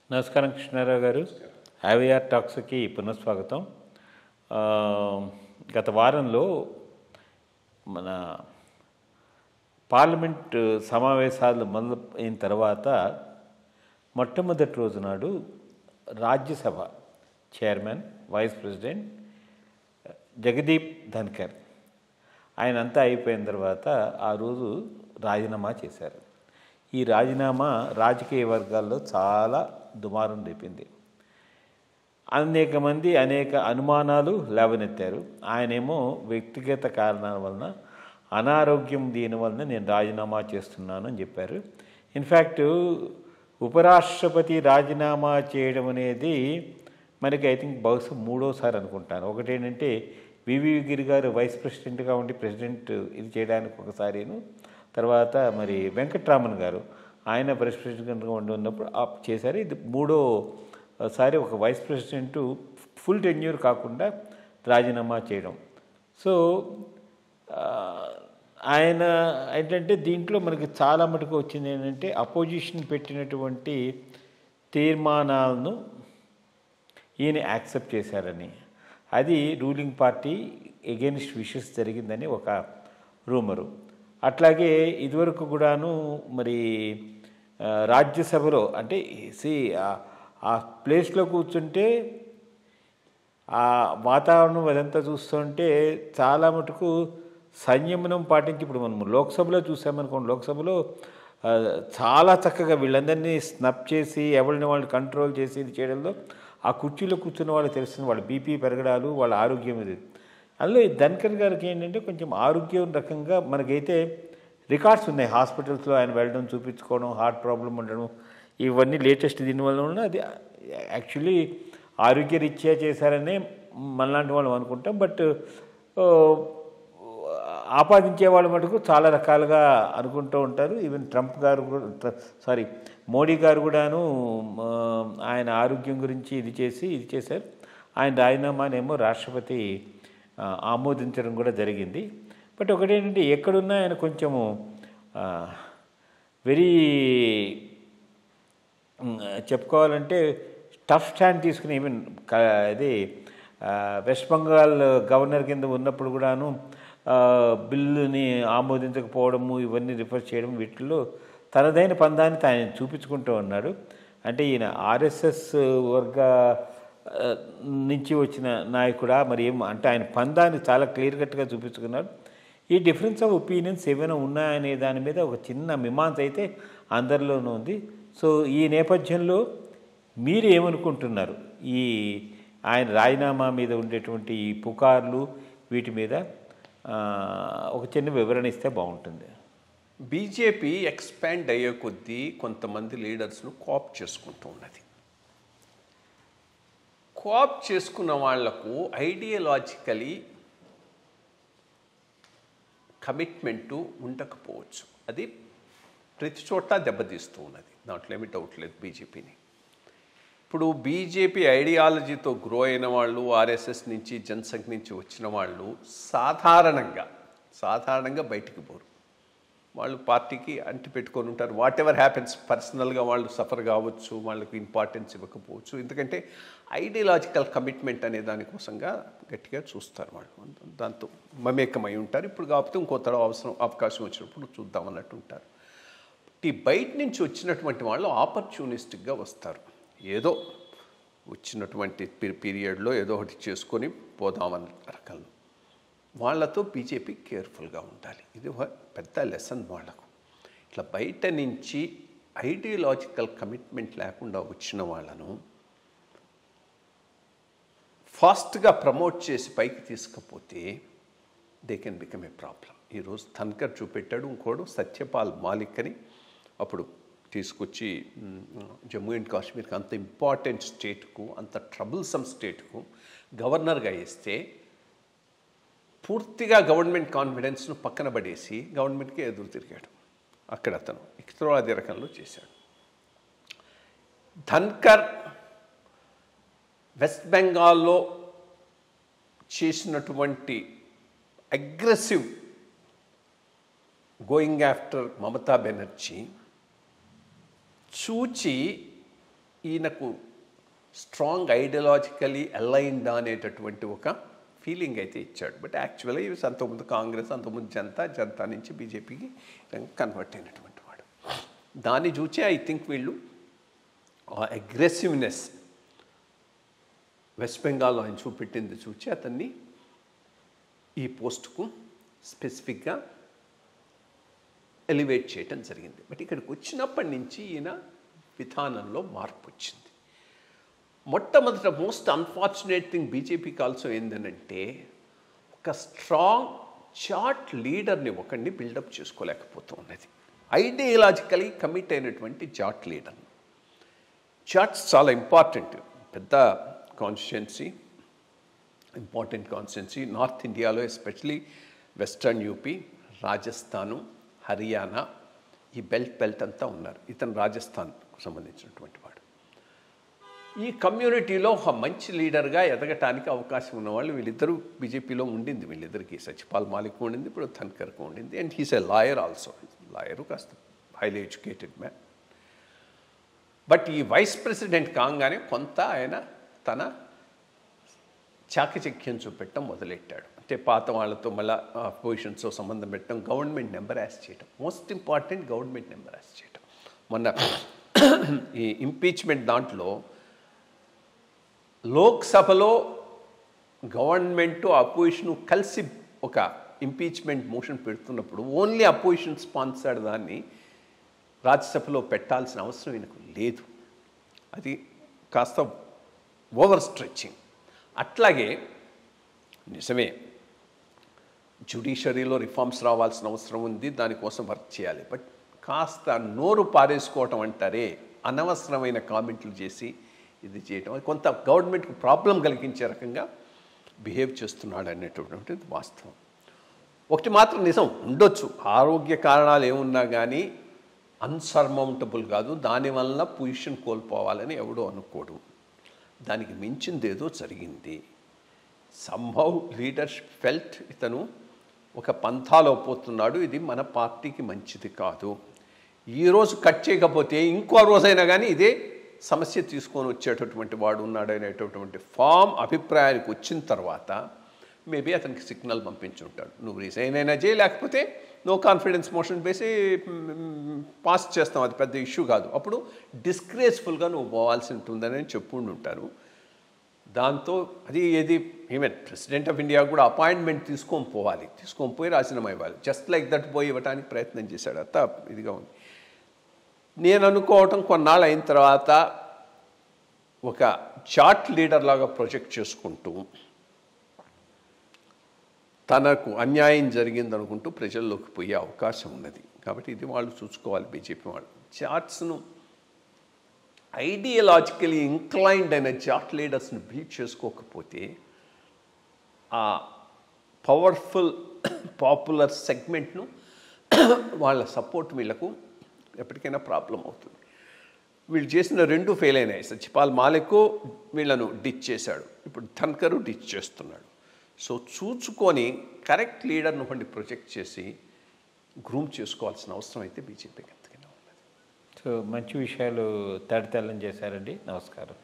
నమస్కారం కృష్ణారావు గారు. ఐవీఆర్ టాక్స్కి పునఃస్వాగతం. ఆ, గత వారంలో మన పార్లమెంట్ సమావేశాలు మొదలైన తర్వాత మొట్టమొదటి రోజు నాడు Rajya Sabha chairman vice president Jagdeep Dhankhar ఆయన అంతా అయిపోయిన తర్వాత ఆ రోజు రాజీనామా చేశారు. ఈ రాజీనామా రాజకీయ వర్గాల్లో చాలా దుమారం రేపింది. అనేక మంది అనేక అనుమానాలు లేవనెత్తారు. ఆయనేమో వ్యక్తిగత కారణాల వలన అనారోగ్యం దీనివలన నేను రాజీనామా చేస్తున్నాను అని చెప్పారు. ఇన్ఫ్యాక్ట్ ఉపరాష్ట్రపతి రాజీనామా చేయడం అనేది మనకి ఐ థింక్ బహుశా మూడోసారి అనుకుంటాను. ఒకటేంటంటే వివి గిరి గారు వైస్ ప్రెసిడెంట్గా ఉండి ప్రెసిడెంట్ ఇది చేయడానికి ఒకసారిను, తర్వాత మరి వెంకట్రామన్ గారు ఆయన వైస్ ప్రెసిడెంట్గా ఉన్నప్పుడు చేశారు. ఇది మూడోసారి ఒక వైస్ ప్రెసిడెంట్ ఫుల్ టెన్యూర్ కాకుండా రాజీనామా చేయడం. సో ఆయన ఏంటంటే దీంట్లో మనకి చాలా మటుకు వచ్చింది ఏంటంటే అపోజిషన్ పెట్టినటువంటి తీర్మానాలను ఈయన యాక్సెప్ట్ చేశారని, అది రూలింగ్ పార్టీ ఎగెన్స్ట్ విషెస్ జరిగిందని ఒక రూమరు. అట్లాగే ఇదివరకు కూడాను మరి రాజ్యసభలో అంటే ఆ ప్లేస్లో కూర్చుంటే ఆ వాతావరణం అదంతా చూస్తుంటే చాలా మటుకు సంయమనం పాటించి, ఇప్పుడు మనం లోక్సభలో చూసామనుకోండి, లోక్సభలో చాలా చక్కగా వీళ్ళందరినీ స్నప్ చేసి ఎవరిని వాళ్ళు కంట్రోల్ చేసి ఇది చేయడంలో ఆ కుర్చీలో కూర్చున్న వాళ్ళు తెలిసిన వాళ్ళ బీపీ పెరగడాలు, వాళ్ళ ఆరోగ్యం ఇది. అందులో ధన్కర్ గారికి ఏంటంటే కొంచెం ఆరోగ్యం రకంగా మనకైతే రికార్డ్స్ ఉన్నాయి. హాస్పిటల్స్లో ఆయన వెళ్ళడం, చూపించుకోవడం, హార్ట్ ప్రాబ్లం ఉండడం, ఇవన్నీ లేటెస్ట్ దీనివల్ల ఉన్న అది యాక్చువల్లీ ఆరోగ్యరీత్యా చేశారనే మనలాంటి వాళ్ళు అనుకుంటాం. బట్ ఆపాదించే వాళ్ళ మటుకు చాలా రకాలుగా అనుకుంటూ ఉంటారు. ఈవెన్ ట్రంప్ గారు మోడీ గారు కూడాను ఆయన ఆరోగ్యం గురించి ఇది చేశారు. ఆయన రాజీనామానేమో రాష్ట్రపతి ఆమోదించడం కూడా జరిగింది. బట్ ఒకటేంటంటే ఎక్కడున్నా ఆయన కొంచెము వెరీ చెప్పుకోవాలంటే టఫ్ స్టాండ్ తీసుకుని, ఈవెన్ ఇది వెస్ట్ బెంగాల్ గవర్నర్ కింద ఉన్నప్పుడు కూడాను బిల్లుని ఆమోదించకపోవడము, ఇవన్నీ రిఫర్ చేయడం, వీటిల్లో తనదైన పందాన్ని ఆయన చూపించుకుంటూ ఉన్నాడు. అంటే ఈయన ఆర్ఎస్ఎస్ వర్గ నుంచి వచ్చిన నాయకుడా మరి ఏం అంటే ఆయన పందాన్ని చాలా క్లియర్ కట్గా చూపించుకున్నాడు. ఈ డిఫరెన్స్ ఆఫ్ ఒపీనియన్స్ ఏమైనా ఉన్నాయనే దాని మీద ఒక చిన్న మీమాంస అయితే అందరిలోనూ ఉంది. సో ఈ నేపథ్యంలో మీరు ఏమనుకుంటున్నారు? ఈ ఆయన రాజీనామా మీద ఉండేటువంటి ఈ పుకార్లు వీటి మీద ఒక చిన్న వివరణ ఇస్తే బాగుంటుంది. బీజేపీ ఎక్స్పాండ్ అయ్యే కొద్దీ కొంతమంది లీడర్స్ను కోఆప్ చేసుకుంటూ ఉన్నది. కోఆప్ చేసుకున్న వాళ్లకు ఐడియాలజికలీ కమిట్మెంటు ఉండకపోవచ్చు. అది ప్రతి చోట దెబ్బతీస్తూ ఉన్నది, దాంట్లో ఏమీ డౌట్ లేదు బీజేపీని. ఇప్పుడు బీజేపీ ఐడియాలజీతో గ్రో అయిన వాళ్ళు, ఆర్ఎస్ఎస్ నుంచి జనసంఘ్ నుంచి వచ్చిన వాళ్ళు సాధారణంగా బయటికి పోరు. వాళ్ళు పార్టీకి అంటి పెట్టుకొని ఉంటారు. వాట్ ఎవర్ హ్యాపెన్స్, పర్సనల్గా వాళ్ళు సఫర్ కావచ్చు, వాళ్ళకి ఇంపార్టెన్స్ ఇవ్వకపోవచ్చు. ఎందుకంటే ఐడియాలజికల్ కమిట్మెంట్ అనే దానికోసంగా గట్టిగా చూస్తారు వాళ్ళు, దాంతో మమేకమై ఉంటారు. ఇప్పుడు కాకపోతే ఇంకొత్త అవకాశం వచ్చినప్పుడు చూద్దామన్నట్టు ఉంటారు. ఈ బయట నుంచి వచ్చినటువంటి వాళ్ళు ఆపర్చునిస్టిక్గా వస్తారు. ఏదో వచ్చినటువంటి పీరియడ్లో ఏదో ఒకటి చేసుకొని పోదామన్న రకంలో వాళ్ళతో బీజేపీ కేర్ఫుల్గా ఉండాలి. ఇది ఒక పెద్ద లెసన్ వాళ్లకు. ఇట్లా బయట నుంచి ఐడియాలజికల్ కమిట్మెంట్ లేకుండా వచ్చిన వాళ్ళను ఫాస్ట్గా ప్రమోట్ చేసి పైకి తీసుకపోతే they can become a problem. ఈరోజు ధన్కర్ చూపెట్టాడు. ఇంకోడు సత్యపాల్ మాలిక్ అని అప్పుడు తీసుకొచ్చి జమ్మూ అండ్ కాశ్మీర్కి అంత ఇంపార్టెంట్ స్టేట్కు, అంత ట్రబుల్సమ్ స్టేట్కు గవర్నర్గా వేస్తే పూర్తిగా గవర్నమెంట్ కాన్ఫిడెన్స్ను పక్కన పడేసి గవర్నమెంట్కి ఎదురు తిరిగాడు. అక్కడ అతను ఇక్తరాది రకంలో చేశాడు. ధన్కర్ వెస్ట్ బెంగాల్లో చేసినటువంటి aggressive going after Mamata Banerjee చూచి ఈయనకు స్ట్రాంగ్ ఐడియాలజికలీ అలైన్డ్ అనేటటువంటి ఒక ఫీలింగ్ అయితే ఇచ్చాడు. బట్ యాక్చువల్గా ఇవి అంతకుముందు కాంగ్రెస్, అంతకుముందు జనతా నుంచి బీజేపీకి కన్వర్ట్ అయినటువంటి వాడు. దాన్ని చూసి ఐ థింక్ వీళ్ళు ఆ అగ్రెసివ్నెస్ వెస్ట్ బెంగాల్లో ఆయన చూపెట్టింది చూసి అతన్ని ఈ పోస్టుకు స్పెసిఫిక్గా ఎలివేట్ చేయటం జరిగింది. బట్ ఇక్కడికి వచ్చినప్పటి నుంచి ఈయన విధానంలో మార్పు వచ్చింది. మొట్టమొదట మోస్ట్ అన్ఫార్చునేట్ థింగ్ బీజేపీకి ఆల్సో ఏంటంటే ఒక స్ట్రాంగ్ చార్ట్ లీడర్ని ఒకరిని బిల్డప్ చేసుకోలేకపోతూ ఉన్నది. ఐడియాలజికలీ కమిట్ అయినటువంటి చార్ట్ లీడర్. చార్ట్స్ చాలా ఇంపార్టెంట్, పెద్ద కాన్స్టిట్యుయెన్సీ, ఇంపార్టెంట్ కాన్స్టిట్యుయెన్సీ నార్త్ ఇండియాలో, especially western UP, Rajasthan, Haryana, ఈ బెల్ట్ అంతా ఉన్నారు. ఇతను రాజస్థాన్కు సంబంధించినటువంటి వాడు. ఈ కమ్యూనిటీలో ఒక మంచి లీడర్గా ఎదగటానికి అవకాశం ఉన్నవాళ్ళు వీళ్ళిద్దరూ బీజేపీలో ఉండింది. వీళ్ళిద్దరికీ సత్యపాల్ మాలిక్ ఉండింది, ఇప్పుడు ధన్కర్కు ఉండింది. And he's a lawyer also. Lawyer, కాస్త హైలీ ఎడ్యుకేటెడ్ మ్యాన్. బట్ ఈ వైస్ ప్రెసిడెంట్ కాగానే కొంత ఆయన తన చాకచక్యం చూపెట్టడం మొదలెట్టాడు. అంటే పాత వాళ్ళతో మళ్ళీ పొజిషన్స్తో సంబంధం పెట్టడం, గవర్నమెంట్ నెంబర్ యాస్ చేయటం. మోస్ట్ ఇంపార్టెంట్ గవర్నమెంట్ నెంబర్ యాస్ చేయటం. మొన్న ఈ ఇంపీచ్మెంట్ దాంట్లో లోక్సభలో గవర్నమెంటు అపోజిషను కలిసి ఒక ఇంపీచ్మెంట్ మోషన్ పెడుతున్నప్పుడు ఓన్లీ అపోజిషన్ స్పాన్సర్డ్ దాన్ని రాజ్యసభలో పెట్టాల్సిన అవసరం ఈయనకు లేదు. అది కాస్త ఓవర్ స్ట్రెచ్చింగ్. అట్లాగే నిజమే జ్యుడిషియరీలో రిఫార్మ్స్ రావాల్సిన అవసరం ఉంది, దానికోసం వర్క్ చేయాలి. బట్ కాస్త నోరు పారేసుకోవటం అంటారే, అనవసరమైన కామెంట్లు చేసి ఇది చేయటం కొంత గవర్నమెంట్కి ప్రాబ్లం కలిగించే రకంగా బిహేవ్ చేస్తున్నాడు అనేటటువంటిది వాస్తవం. ఒకటి మాత్రం నిజం ఉండొచ్చు, ఆరోగ్య కారణాలు ఏమున్నా కానీ అన్సర్మౌంటబుల్ కాదు, దానివల్ల పొజిషన్ కోల్పోవాలని ఎవడో అనుకోడు. దానికి మించిందేదో జరిగింది. సంభవ్ లీడర్షిప్ ఫెల్ట్ ఇతను ఒక పంథాలో పోతున్నాడు, ఇది మన పార్టీకి మంచిది కాదు, ఈరోజు కట్ చేయకపోతే ఇంకో రోజైనా కానీ ఇదే సమస్య తీసుకొని వచ్చేటటువంటి వాడు ఉన్నాడు అనేటటువంటి ఫామ్ అభిప్రాయానికి వచ్చిన తర్వాత మేబీ అతనికి సిగ్నల్ పంపించుంటాడు, నువ్వు రిజైన్ అయినా చేయి, లేకపోతే నో కాన్ఫిడెన్స్ మోషన్ వేసి పాస్ చేస్తాం, అది పెద్ద ఇష్యూ కాదు, అప్పుడు డిస్గ్రేస్ఫుల్గా నువ్వు పోవాల్సి ఉంటుందని చెప్పుండి ఉంటారు. దాంతో అది ఏది ఈవెన్ ప్రెసిడెంట్ ఆఫ్ ఇండియా కూడా అపాయింట్మెంట్ తీసుకొని పోయి రాజీనామా ఇవ్వాలి. జస్ట్ లైక్ దట్ పోయి ఇవ్వడానికి ప్రయత్నం చేశాడు. అంతా ఇదిగా ఉంది. నేను అనుకోవటం కొన్నాళ్ళు అయిన తర్వాత ఒక చార్ట్ లీడర్ లాగా ప్రొజెక్ట్ చేసుకుంటూ తనకు అన్యాయం జరిగిందనుకుంటూ ప్రజల్లోకి పోయే అవకాశం ఉన్నది. కాబట్టి ఇది వాళ్ళు చూసుకోవాలి. బీజేపీ వాళ్ళు చార్ట్స్ను ఐడియాలజికలీ ఇంక్లైన్డ్ అయిన చార్ట్ లీడర్స్ని బిల్డ్ చేసుకోకపోతే ఆ పవర్ఫుల్ పాపులర్ సెగ్మెంట్ను వాళ్ళ సపోర్ట్ వీళ్ళకు ఎప్పటికైనా ప్రాబ్లం అవుతుంది. వీళ్ళు చేసిన రెండు ఫెయిల్ అయినాయి. సత్యపాల్ మాలిక్ వీళ్ళను డిచ్ చేశాడు, ఇప్పుడు ధన్కర్ డిచ్ చేస్తున్నాడు. సో చూసుకొని కరెక్ట్ లీడర్ను ఒకటి ప్రొజెక్ట్ చేసి గ్రూమ్ చేసుకోవాల్సిన అవసరం అయితే బీజేపీకి ఎంతకైనా ఉన్నది. సో మంచి విషయాలు తడితెల్లం చేశారండి. నమస్కారం.